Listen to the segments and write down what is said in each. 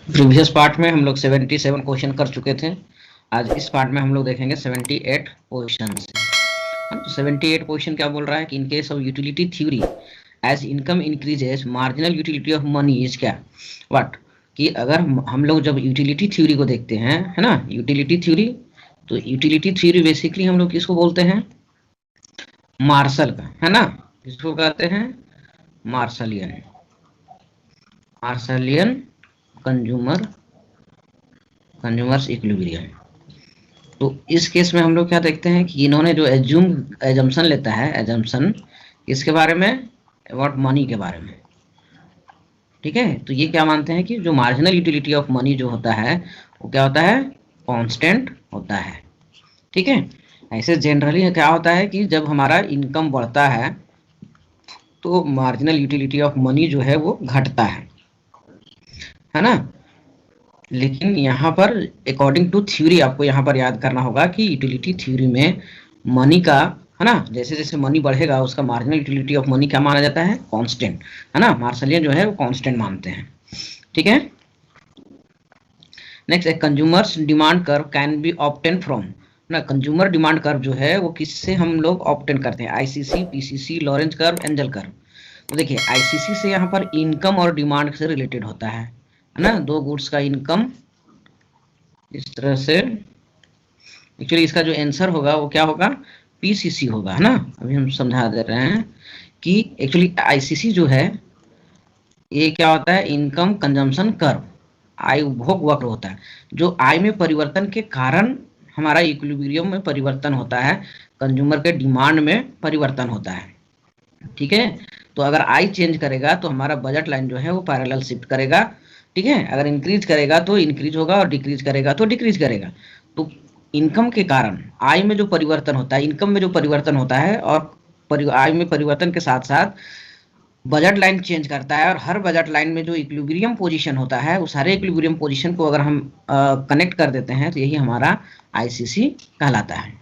Previous part में हम लोग 77 क्वेश्चन कर चुके थे। आज इस पार्ट में हम लोग देखेंगे 78 क्वेश्चन। 78 क्वेश्चन क्या बोल रहा है कि in case of utility theory as income increases marginal utility of money is क्या व्हाट, कि अगर हम लोग जब यूटिलिटी थ्योरी को देखते हैं, है ना, यूटिलिटी थ्योरी, तो यूटिलिटी थ्योरी बेसिकली हम लोग किसको बोलते हैं? मार्शल का, है ना, किसको कहते हैं? मार्शलियन, मार्शलियन कंज्यूमर्स इक्विलिब्रियम। तो इस केस में हम लोग क्या देखते हैं कि इन्होंने जो एजम्पशन लेता है, एजम्पशन किसके बारे में? अबाउट मनी के बारे में। ठीक है, तो ये क्या मानते हैं कि जो मार्जिनल यूटिलिटी ऑफ मनी जो होता है वो क्या होता है? कांस्टेंट होता है। ठीक है, ऐसे जनरली क्या होता है कि जब हमारा इनकम बढ़ता है तो मार्जिनल यूटिलिटी ऑफ मनी जो है वो घटता है ना। लेकिन यहाँ पर अकॉर्डिंग टू थ्योरी आपको यहाँ पर याद करना होगा कि यूटिलिटी थ्योरी में मनी का, है ना, जैसे जैसे मनी बढ़ेगा उसका मार्जिनल यूटिलिटी ऑफ मनी क्या माना जाता है? कांस्टेंट, है ना। मार्शलियन जो है वो कांस्टेंट मानते हैं। ठीक है, नेक्स्ट, एक consumers demand curve can be obtain from ना। कंज्यूमर डिमांड कर्व जो है वो किससे हम लोग ऑब्टेन करते हैं? ICC, PCC, Lorentz curve, angel curve. तो देखिए, आईसीसी से यहाँ पर इनकम और डिमांड से रिलेटेड होता है ना, दो गुड्स का इनकम। इस तरह से एक्चुअली इसका जो आंसर होगा वो क्या होगा? पीसीसी होगा, है ना। अभी हम समझा दे रहे हैं कि एक्चुअली आईसीसी जो है ये क्या होता है? इनकम कंजम्पशन कर्व, आय उपभोग वक्र होता है, जो आय में परिवर्तन के कारण हमारा इक्विलिब्रियम में परिवर्तन होता है, कंज्यूमर के डिमांड में परिवर्तन होता है। ठीक है, तो अगर आय चेंज करेगा तो हमारा बजट लाइन जो है वो पैरेलल शिफ्ट करेगा। ठीक है, अगर इंक्रीज करेगा तो इंक्रीज होगा और डिक्रीज करेगा तो डिक्रीज करेगा। तो इनकम के कारण आय में जो परिवर्तन होता है, इनकम में जो परिवर्तन होता है, और आय में परिवर्तन के साथ साथ बजट लाइन चेंज करता है, और हर बजट लाइन में जो इक्विलिब्रियम पोजीशन होता है उस सारे इक्विलिब्रियम पोजीशन को अगर हम कनेक्ट कर देते हैं तो यही हमारा आईसीसी कहलाता है।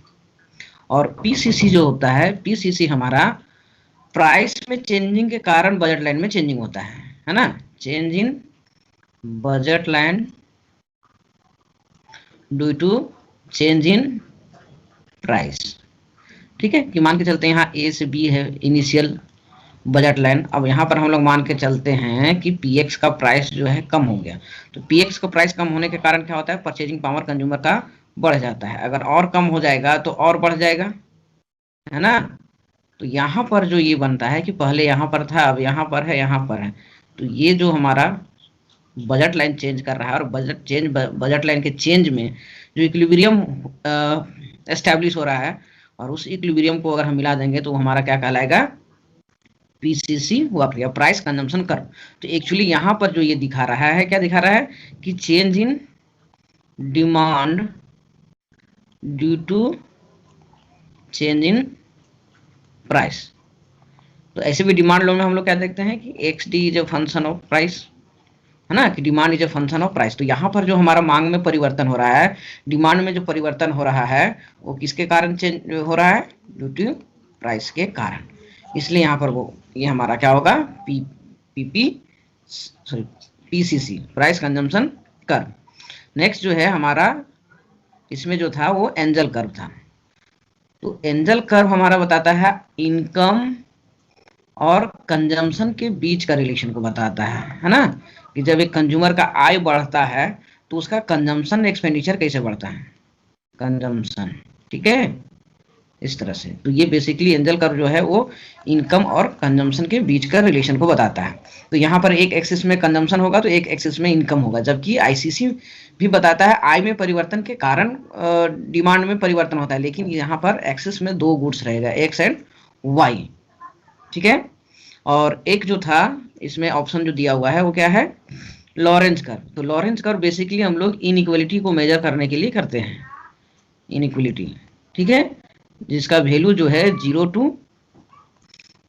और पीसीसी जो होता है, पीसीसी हमारा प्राइस में चेंजिंग के कारण बजट लाइन में चेंजिंग होता है ना। Change in budget line due to change in price. ठीक है, कि मान के चलते हैं यहाँ ए से बी है इनिशियल बजट लाइन। अब यहाँ पर हम लोग मान के चलते हैं कि पीएक्स का प्राइस जो है कम हो गया, तो पीएक्स का प्राइस कम होने के कारण क्या होता है? परचेजिंग पावर कंज्यूमर का बढ़ जाता है। अगर और कम हो जाएगा तो और बढ़ जाएगा, है ना। तो यहाँ पर जो ये बनता है कि पहले यहाँ पर था, अब यहाँ पर है, यहाँ पर है, तो ये जो हमारा बजट लाइन चेंज कर रहा है, और बजट लाइन के चेंज में जो इक्विलिब्रियम एस्टैब्लिश हो रहा है, और उस इक्विलिब्रियम को अगर हम मिला देंगे तो हमारा क्या कहलाएगा? पीसीसी वक्र या प्राइस कंजम्पशन कर्व। तो एक्चुअली यहाँ पर जो ये दिखा रहा है, क्या दिखा रहा है? कि change in demand due to change in price. तो ऐसे भी डिमांड लॉ में हम लोग क्या देखते हैं कि x D is a function of price, है ना, कि demand is a function of price. तो यहाँ पर जो हमारा मांग में परिवर्तन हो रहा है, डिमांड में जो परिवर्तन हो रहा है, वो किसके कारण चेंज हो रहा है? ड्यू टू प्राइस के कारण। इसलिए यहाँ पर वो ये हमारा क्या होगा? PP sorry PCC, price consumption curve. Next जो है हमारा इसमें जो था वो एंजल कर्व था। तो एंजल कर्व हमारा बताता है इनकम और कंजम्पशन के बीच का रिलेशन को बताता है ना, कि जब एक कंज्यूमर का आय बढ़ता है तो उसका कंजम्पशन एक्सपेंडिचर कैसे बढ़ता है? कंजम्पशन। ठीक है, इस तरह से। तो ये बेसिकली एंजल कर्व जो है वो इनकम और कंजम्पशन के बीच का रिलेशन को बताता है। तो यहाँ पर एक एक्सिस में कंजम्पशन होगा तो एक एक्सिस में इनकम होगा, जबकि आईसीसी भी बताता है आय में परिवर्तन के कारण डिमांड में परिवर्तन होता है, लेकिन यहाँ पर एक्सिस में दो गुड्स रहेगा, एक्स एंड वाई। ठीक है, और एक जो था इसमें ऑप्शन जो दिया हुआ है वो क्या है? Lorentz curve. तो लॉरेंज कर्व बेसिकली हम लोग इनइक्वलिटी को मेजर करने के लिए करते हैं, इनइक्वलिटी। ठीक है, जिसका वैल्यू जो है 0 to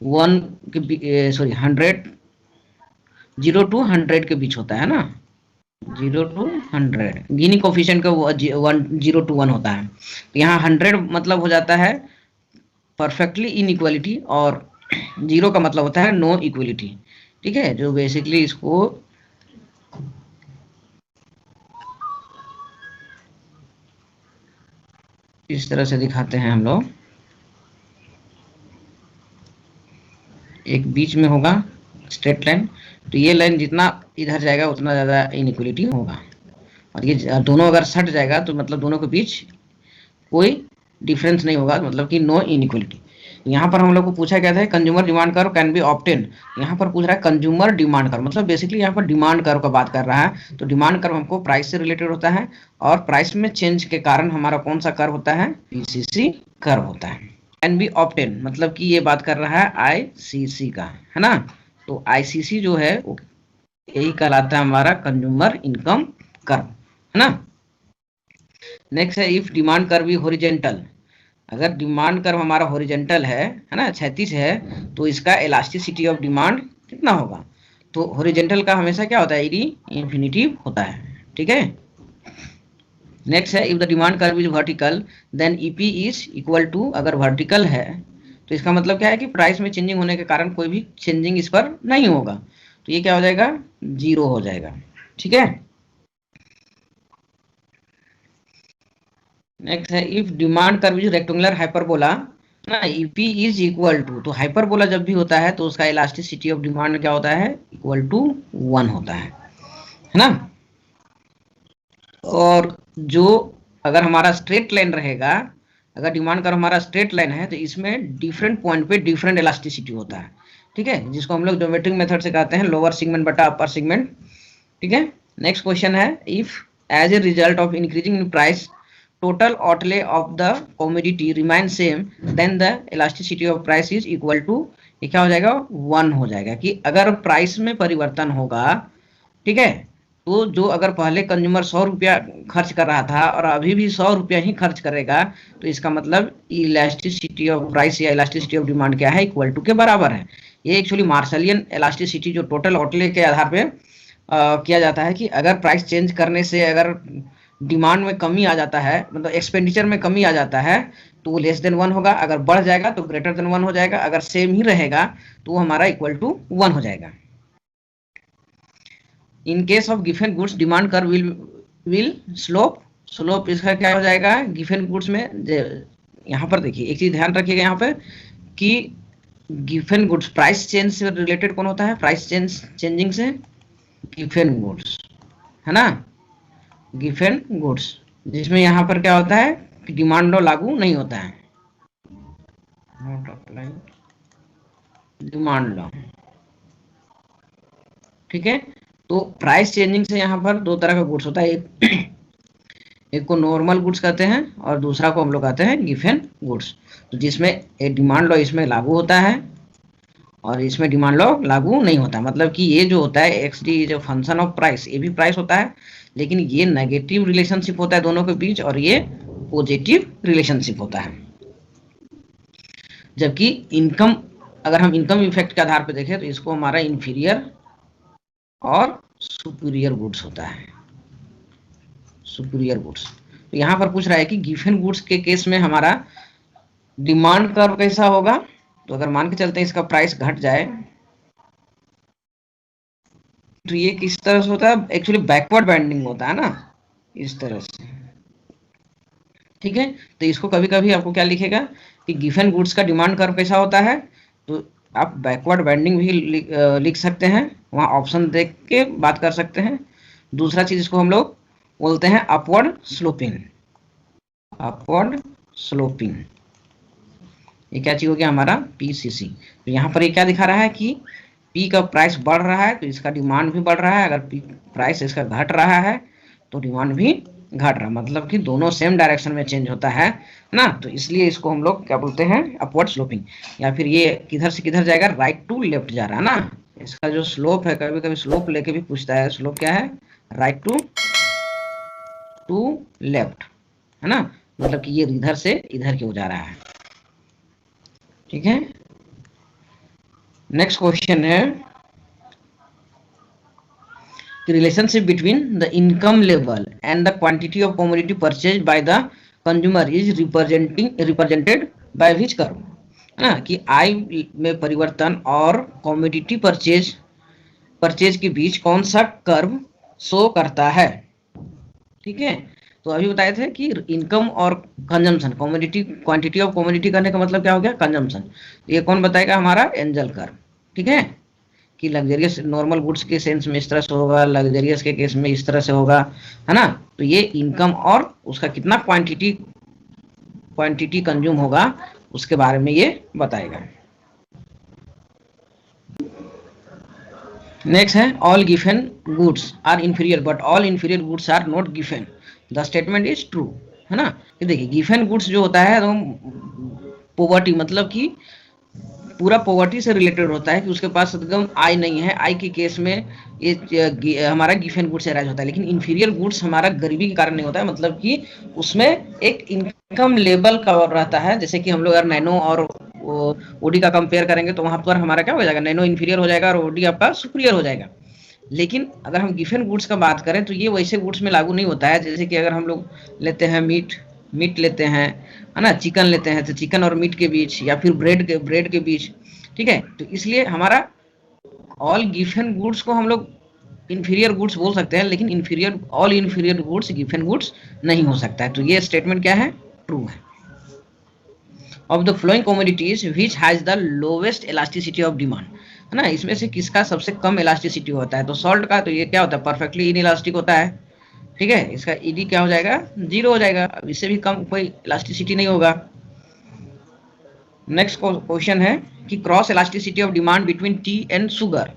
1 के सॉरी 0 to 100 के बीच होता है ना, 0 to 100 गिनी कोफिशिएंट का 0 to 1 होता है। तो यहाँ 100 मतलब हो जाता है परफेक्टली इनइक्वलिटी, और 0 का मतलब होता है नो इक्वलिटी। ठीक है, जो बेसिकली इसको इस तरह से दिखाते हैं हम लोग। एक बीच में होगा स्ट्रेट लाइन, तो ये लाइन जितना इधर जाएगा उतना ज़्यादा इनइक्वलिटी होगा, और ये दोनों अगर सट जाएगा तो मतलब दोनों के बीच कोई डिफरेंस नहीं होगा, मतलब कि नो इनइक्वलिटी। यहाँ पर हम लोग को पूछा गया था consumer demand curve can be obtain, यहाँ पर पूछ रहा है कंज्यूमर डिमांड कर्व, मतलब बेसिकली यहाँ पर डिमांड कर्व का बात कर रहा है। तो डिमांड कर्व हमको प्राइस से रिलेटेड होता है, और प्राइस में चेंज के कारण हमारा कौन सा कर्व होता है, पीसीसी कर्व होता है। कैन बी ऑब्टेन मतलब कि ये बात कर रहा है आईसीसी का, है ना। तो आईसीसी जो है वो यही कहलाता है हमारा कंज्यूमर इनकम कर्व, है ना। नेक्स्ट है इफ डिमांड कर्व भी हॉरिजेंटल, अगर डिमांड कर्व हमारा हॉरिजेंटल है ना, क्षैतिज है, तो इसका इलास्टिसिटी ऑफ डिमांड कितना होगा। तो हॉरिजेंटल का हमेशा क्या होता है, ईडी इंफिनिटिव होता है, ठीक है। नेक्स्ट है if the demand curve is vertical then EP is equal to, अगर वर्टिकल है तो इसका मतलब क्या है कि प्राइस में चेंजिंग होने के कारण कोई भी चेंजिंग इस पर नहीं होगा, तो ये क्या हो जाएगा, 0 हो जाएगा, ठीक है। नेक्स्ट है if demand curve is rectangular hyperbola ना, ईपी इज इक्वल टू, तो हाइपरबोला जब भी होता है तो उसका इलास्टिसिटी ऑफ डिमांड क्या होता है, इक्वल टू 1 होता है ना। और जो अगर हमारा स्ट्रेट लाइन रहेगा, अगर डिमांड कर्व हमारा स्ट्रेट लाइन है तो इसमें डिफरेंट पॉइंट पे डिफरेंट इलास्टिसिटी होता है, ठीक है, जिसको हम लोग ज्योमेट्रिक मेथड से कहते हैं लोअर सेगमेंट बटा अपर सेगमेंट, ठीक है। नेक्स्ट क्वेश्चन है if as a result of increasing in price total outlay of the commodity remains same then the elasticity of price is equal to, ये क्या हो जाएगा, 1 हो जाएगा। कि अगर प्राइस में परिवर्तन होगा, ठीक है, तो जो अगर पहले कंज्यूमर 100 रुपया खर्च कर रहा था और अभी भी 100 रुपया ही खर्च करेगा, तो इसका मतलब इलास्टिसिटी ऑफ प्राइस या इलास्टिसिटी ऑफ डिमांड क्या है, इक्वल टू के बराबर है। ये एक्चुअली मार्शलियन इलास्टिसिटी जो टोटल आउटले के आधार पे किया जाता है, कि अगर प्राइस चेंज करने से अगर डिमांड में कमी आ जाता है, मतलब एक्सपेंडिचर में कमी आ जाता है, तो वो लेस देन 1 होगा, अगर बढ़ जाएगा तो ग्रेटर देन 1 हो जाएगा, अगर सेम ही रहेगा तो वो हमारा इक्वल टू 1 हो जाएगा। इन case of given goods demand curve will slope इसका क्या हो जाएगा, गिवन गुड्स में यहाँ पर देखिए एक चीज ध्यान रखिएगा यहाँ पे कि गिवन गुड्स प्राइस चेंज से रिलेटेड कौन होता है, प्राइस चेंजिंग से गिवन गुड्स, है ना, गिवन गुड्स, जिसमें यहाँ पर क्या होता है कि डिमांड लॉ लागू नहीं होता है, नॉट अप्लाई डिमांड लॉ, ठीक है। तो प्राइस चेंजिंग से यहाँ पर दो तरह का गुड्स होता है, एक को नॉर्मल गुड्स कहते हैं और दूसरा को हम लोग कहते हैं गिवन गुड्स। तो जिसमें एक डिमांड लॉ इसमें लागू होता है और इसमें डिमांड लॉ लागू नहीं होता, मतलब कि ये जो होता है एक्स डी जो फंक्शन ऑफ प्राइस, ये भी प्राइस होता है, लेकिन ये नेगेटिव रिलेशनशिप होता है दोनों के बीच और ये पॉजिटिव रिलेशनशिप होता है। जबकि इनकम, अगर हम इनकम इफेक्ट के आधार पर देखें तो इसको हमारा इंफीरियर और सुपीरियर गुड्स होता है, सुपीरियर गुड्स। तो यहाँ पर पूछ रहा है कि गिवन गुड्स के केस में हमारा डिमांड कर्व कैसा होगा, तो अगर मान के चलते हैं इसका प्राइस घट जाए तो ये किस तरह से होता है, एक्चुअली बैकवर्ड बाइंडिंग होता है ना, इस तरह से, ठीक है। तो इसको कभी कभी आपको क्या लिखेगा कि गिवन गुड्स का डिमांड कर्व कैसा होता है, तो आप बैकवर्ड बाइंडिंग भी लिख सकते हैं, वहाँ ऑप्शन देख के बात कर सकते हैं। दूसरा चीज इसको हम लोग बोलते हैं अपवर्ड स्लोपिंग, अपवर्ड स्लोपिंग, ये क्या चीज हो गया हमारा पीसीसी। तो यहाँ पर ये क्या दिखा रहा है कि पी का प्राइस बढ़ रहा है तो इसका डिमांड भी बढ़ रहा है, अगर पी प्राइस इसका घट रहा है तो डिमांड भी घट रहा है, मतलब कि दोनों सेम डायरेक्शन में चेंज होता है ना। तो इसलिए इसको हम लोग क्या बोलते हैं, अपवर्ड स्लोपिंग। या फिर ये किधर से किधर जाएगा, राइट टू लेफ्ट जा रहा है ना, इसका जो स्लोप है, कभी कभी स्लोप लेके भी पूछता है, स्लोप क्या है, राइट टू लेफ्ट, है ना, मतलब कि ये इधर से इधर क्यों जा रहा है, ठीक है। नेक्स्ट क्वेश्चन है the relationship between the income level and the quantity of commodity purchased by the consumer is represented by which curve, है ना, कि आय में परिवर्तन और कमोडिटी परचेज के बीच कौन सा कर्व शो करता है, ठीक है। तो अभी बताए थे कि इनकम और consumption, commodity quantity of commodity करने का मतलब क्या हो गया, कंजम्पशन। ये कौन बताएगा, हमारा एंजल कर्व। ठीक है, कि लग्जरियस नॉर्मल गुड्स के सेंस में इस तरह से होगा, लग्जरियस के केस में इस तरह से होगा, है ना। तो ये इनकम और उसका कितना क्वांटिटी कंज्यूम होगा उसके बारे में ये बताएगा। नेक्स्ट है all given goods are inferior but all inferior goods are not given, the statement is true, है ना। ये देखिए गिवन गुड्स जो होता है तो पॉवर्टी, मतलब कि पूरा पॉवर्टी से रिलेटेड होता है कि उसके पास एकदम आय नहीं है, आय के केस में ये हमारा गिवन गुड्स अराइज होता है। लेकिन इंफीरियर गुड्स हमारा गरीबी के कारण नहीं होता है, मतलब कि उसमें एक इनकम लेवल का रहता है। जैसे कि हम लोग अगर नैनो और ओडी का कंपेयर करेंगे तो वहां पर हमारा क्या हो जाएगा, नैनो इंफीरियर हो जाएगा और ओडी आपका सुपीरियर हो जाएगा। लेकिन अगर हम गिवन गुड्स का बात करें तो ये वैसे गुड्स में लागू नहीं होता है। जैसे कि अगर हम लोग लेते हैं मीट लेते हैं, है ना, चिकन लेते हैं, तो चिकन और मीट के बीच, या फिर ब्रेड के बीच, ठीक है। तो इसलिए हमारा ऑल गिवन गुड्स को हम लोग इंफीरियर गुड्स बोल सकते हैं, लेकिन all inferior goods given goods नहीं हो सकता है। तो ये स्टेटमेंट क्या है, ट्रू है। Of the flowing commodities which has the lowest elasticity of demand, है ना, इसमें से किसका सबसे कम इलास्टिसिटी होता है, तो सॉल्ट का। तो ये क्या होता है, परफेक्टली इनइलास्टिक होता है। ठीक है, इसका ईडी क्या हो जाएगा, 0 हो जाएगा। अब इससे भी कम कोई इलास्टिसिटी नहीं होगा। नेक्स्ट क्वेश्चन है कि cross elasticity of demand between T and sugar.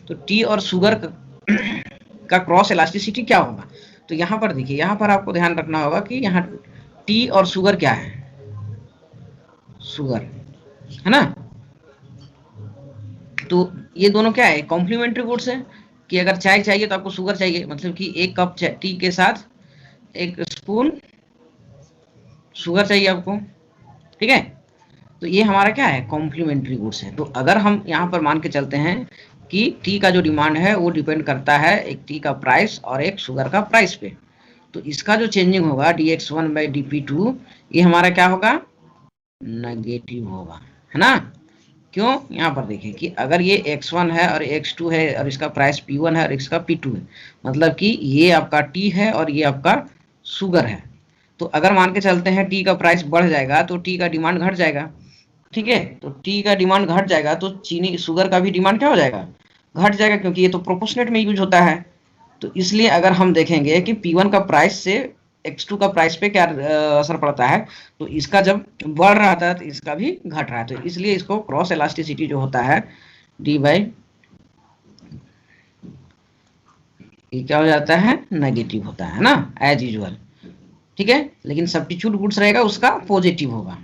तो टी और शुगर का क्रॉस इलास्टिसिटी क्या होगा। तो यहाँ पर देखिए, यहाँ पर आपको ध्यान रखना होगा कि यहाँ टी और शुगर क्या है, शुगर, है ना। तो ये दोनों क्या है, कॉम्प्लीमेंट्री गुड्स है। कि अगर चाय चाहिए तो आपको शुगर चाहिए, मतलब कि 1 कप टी के साथ 1 स्पून शुगर चाहिए आपको। ठीक है, तो ये हमारा क्या है, कॉम्प्लीमेंट्री गुड्स है। तो अगर हम यहाँ पर मान के चलते हैं कि टी का जो डिमांड है वो डिपेंड करता है एक टी का प्राइस और एक शुगर का प्राइस पे, तो इसका जो चेंजिंग होगा dx1 बाई dp2, ये हमारा क्या होगा, नेगेटिव होगा, है ना। क्यों, यहाँ पर देखिए कि अगर ये x1 है और x2 है और इसका प्राइस p1 है और इसका p2 है, मतलब कि ये आपका t है और ये आपका शुगर है। तो अगर मान के चलते हैं टी का प्राइस बढ़ जाएगा तो टी का डिमांड घट जाएगा। ठीक है, तो टी का डिमांड घट जाएगा तो चीनी शुगर का भी डिमांड क्या हो जाएगा, घट जाएगा, क्योंकि ये तो प्रोपोर्शनेट में यूज होता है। तो इसलिए अगर हम देखेंगे कि P1 का प्राइस से X2 का प्राइस पे क्या असर पड़ता है, तो इसका जब बढ़ रहा था तो इसका भी घट रहा है। तो इसलिए इसको क्रॉस इलास्टिसिटी जो होता है डी बाई ये क्या हो जाता है, नेगेटिव होता है ना, एज यूजुअल। ठीक है, लेकिन सब्स्टिट्यूट गुड्स रहेगा उसका पॉजिटिव होगा।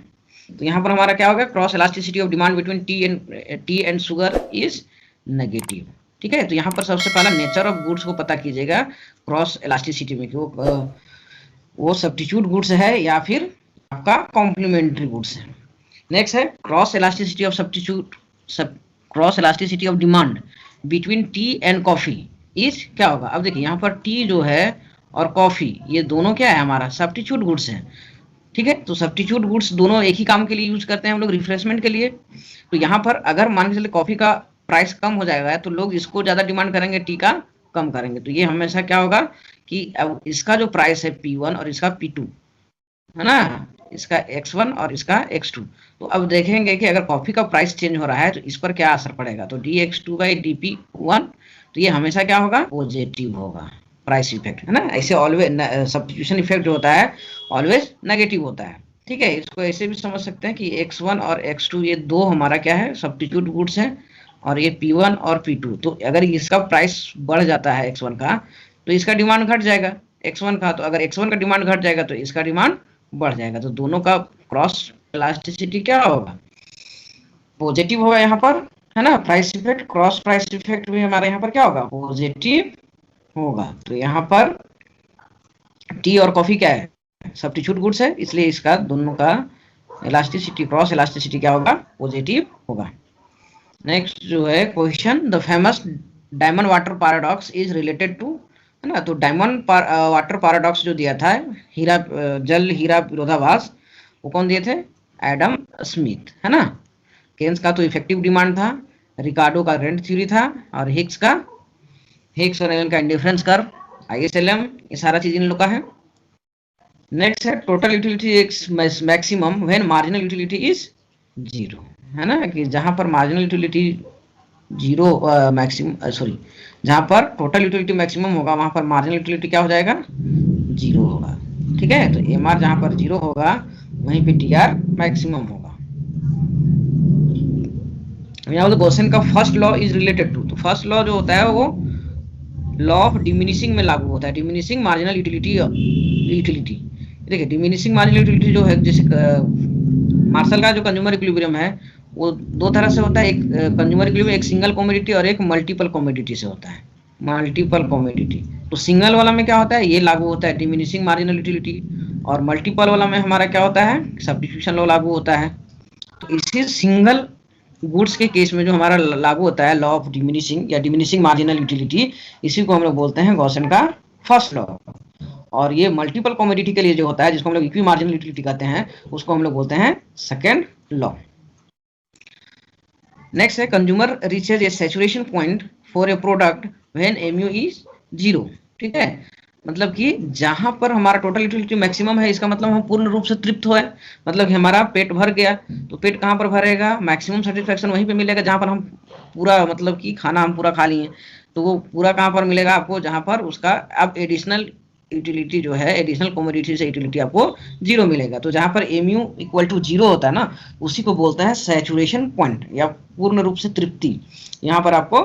तो यहाँ पर हमारा क्या होगा, cross elasticity of demand between T and sugar is negative. ठीक है, तो यहाँ पर सबसे पहला नेचर ऑफ गुड्स को पता कीजिएगा क्रॉस इलास्टिसिटी में, कि वो सब्स्टिट्यूट गुड्स है या फिर आपका कॉम्प्लीमेंट्री गुड्स है। नेक्स्ट है cross elasticity of cross elasticity of demand between T and coffee is क्या होगा। अब देखिए यहाँ पर टी जो है और कॉफी, ये दोनों क्या है, हमारा सब्स्टिट्यूट गुड्स है। ठीक है, तो सब्स्टिट्यूट गुड्स दोनों एक ही काम के लिए यूज करते हैं हम लोग, रिफ्रेशमेंट के लिए। तो यहाँ पर अगर मान के चले कॉफी का प्राइस कम हो जाएगा तो लोग इसको ज्यादा डिमांड करेंगे, टी का कम करेंगे। तो ये हमेशा क्या होगा कि अब इसका जो प्राइस है P1 और इसका P2, है ना, इसका X1 और इसका X2। तो अब देखेंगे कि अगर कॉफी का प्राइस चेंज हो रहा है तो इस पर क्या असर पड़ेगा, तो dx2 बाई dp1, तो ये हमेशा क्या होगा, पॉजिटिव होगा, प्राइस इफेक्ट, है ना। ऐसे ऑलवेज सब्स्टिट्यूशन इफेक्ट जो होता है ऑलवेज नेगेटिव होता है। ठीक है, इसको ऐसे भी समझ सकते हैं कि X1 और X2 ये दो हमारा क्या है, सब्स्टिट्यूट गुड्स है, और ये P1 और P2। तो अगर इसका प्राइस बढ़ जाता है X1 का तो इसका डिमांड घट जाएगा X1 का, तो अगर X1 का डिमांड घट जाएगा तो इसका डिमांड बढ़ जाएगा। तो दोनों का क्रॉस इलास्टिसिटी क्या होगा, पॉजिटिव होगा यहाँ पर, है ना। Price effect, cross price effect भी हमारे यहाँ पर क्या होगा, पॉजिटिव होगा। तो यहाँ पर टी और कॉफी क्या है, सब्स्टिट्यूट गुड्स है, इसलिए इसका दोनों का इलास्टिसिटी, क्रॉस इलास्टिसिटी क्या होगा, पॉजिटिव होगा। नेक्स्ट जो है question, the famous diamond water paradox is related to, है ना। तो डायमंड वाटर पैराडॉक्स जो दिया था, हीरा जल हीरा विरोधाभास, वो कौन दिए थे, एडम स्मिथ, है ना। केन्स का तो इफेक्टिव डिमांड था, रिकार्डो का रेंट थ्योरी था, और हिग्स और एलन का इंडिफरेंस कर्व, ISLM, ये सारा चीज इन लोग का है। नेक्स्ट है total utility x maximum when marginal utility is zero, है ना, कि जहां पर marginal utility zero maximum sorry जहां पर टोटल यूटिलिटी मैक्सिमम होगा वहां पर मार्जिनल यूटिलिटी क्या हो जाएगा, जीरो होगा। ठीक है, तो एम आर जहां पर जीरो होगा वहीं पे टी आर मैक्सिमम होगा। यहाँ तो क्वेश्चन का first law is related to, तो फर्स्ट लॉ जो होता है वो लॉ ऑफ डिमिनिशिंग में लागू होता है, डिमिनिशिंग मार्जिनल यूटिलिटी यूटिलिटी। देखिए डिमिनिशिंग मार्जिनल यूटिलिटी जो है, जैसे मार्शल का जो कंज्यूमर इक्विलिब्रियम है वो दो तरह से होता है, एक कंज्यूमर इक्विलिब्रियम एक सिंगल कमोडिटी और एक मल्टीपल कमोडिटी से होता है, मल्टीपल कमोडिटी। तो सिंगल वाला में क्या होता है, ये लागू होता है डिमिनिशिंग मार्जिनल यूटिलिटी, और मल्टीपल वाला में हमारा क्या होता है, सब्स्टिट्यूशन लॉ लागू होता है। तो इसी सिंगल गुड्स के केस में जो हमारा लागू होता है लॉ ऑफ डिमिनिशिंग या डिमिनिशिंग मार्जिनल यूटिलिटी, इसी को हम लोग बोलते हैं गॉसन का फर्स्ट लॉ। और ये मल्टीपल कमोडिटी के लिए जो होता है जिसको हम लोग इक्वी मार्जिनल यूटिलिटी कहते हैं, उसको हम लोग बोलते हैं सेकेंड लॉ। नेक्स्ट है consumer reaches A saturation point for a product when MU is zero. ठीक है, मतलब कि जहां पर हमारा टोटल यूटिलिटी मैक्सिमम है, इसका मतलब हम पूर्ण रूप से तृप्त हुए, मतलब कि हमारा पेट भर गया। तो पेट कहाँ पर भरेगा, मैक्सिमम सेटिस्फेक्शन वहीं पे मिलेगा जहां पर हम पूरा मतलब कि खाना हम पूरा खा लिए। तो वो पूरा कहाँ पर मिलेगा आपको, जहां पर उसका अब एडिशनल यूटिलिटी जो है, एडिशनल कमोडिटी से यूटिलिटी आपको जीरो मिलेगा। तो जहां पर एमयू इक्वल टू जीरो होता है ना, उसी को बोलते हैं सैचुरेशन पॉइंट या पूर्ण रूप से तृप्ति। यहाँ पर आपको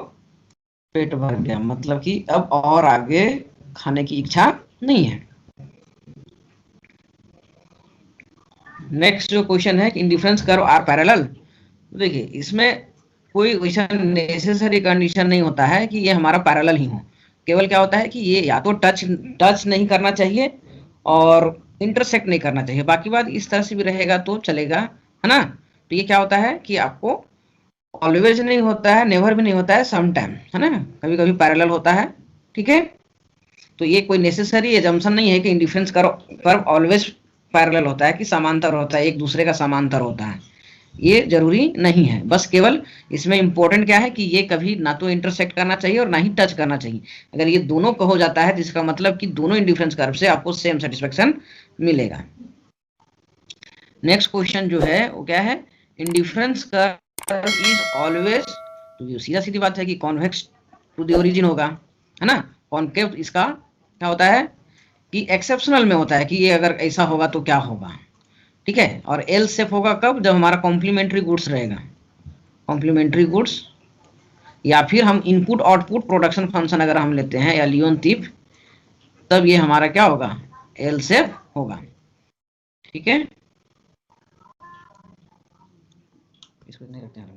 पेट भर गया, मतलब कि अब और आगे खाने की इच्छा नहीं है। नेक्स्ट जो क्वेश्चन है कि इंडिफरेंस कर्व आर पैरेलल। देखिए इसमें कोई वैसा नेसेसरी कंडीशन नहीं होता है कि ये हमारा पैरेलल ही हो, केवल क्या होता है कि ये या तो टच नहीं करना चाहिए और इंटरसेक्ट नहीं करना चाहिए, बाकी बात इस तरह से भी रहेगा तो चलेगा, है ना। तो ये क्या होता है कि आपको ऑलवेज नहीं होता है, नेवर भी नहीं होता है, सम टाइम, है ना, कभी कभी पैरेलल होता है। ठीक है, तो ये कोई नेसेसरी एजम्पशन नहीं है कि इंडिफरेंस कर्व ऑलवेज पैरेलल होता है, कि समांतर होता है, एक दूसरे का समांतर होता है, ये जरूरी नहीं है। बस केवल इसमें इंपॉर्टेंट क्या है कि ये कभी ना तो इंटरसेक्ट करना चाहिए और ना ही टच करना चाहिए। अगर ये दोनों का हो जाता है जिसका मतलब कि दोनों इंडिफरेंस कर्व से आपको सेम सेटिस्फेक्शन मिलेगा। नेक्स्ट क्वेश्चन जो है वो क्या है, इंडिफरेंस कर्व इज ऑलवेज, तो ये सीधा सीधी बात है कि कॉन्वेक्स टू द ओरिजिन होगा, है ना। कॉन्केव इसका क्या होता है कि एक्सेप्शनल में होता है कि ये अगर ऐसा होगा तो क्या होगा। ठीक है, और एल सेफ होगा कब, जब हमारा कॉम्प्लीमेंट्री गुड्स रहेगा, कॉम्प्लीमेंट्री गुड्स, या फिर हम इनपुट आउटपुट प्रोडक्शन फंक्शन अगर हम लेते हैं या लियोन तीफ, तब ये हमारा क्या होगा, एल सेफ होगा। ठीक है, इसको नहीं रखते हैं।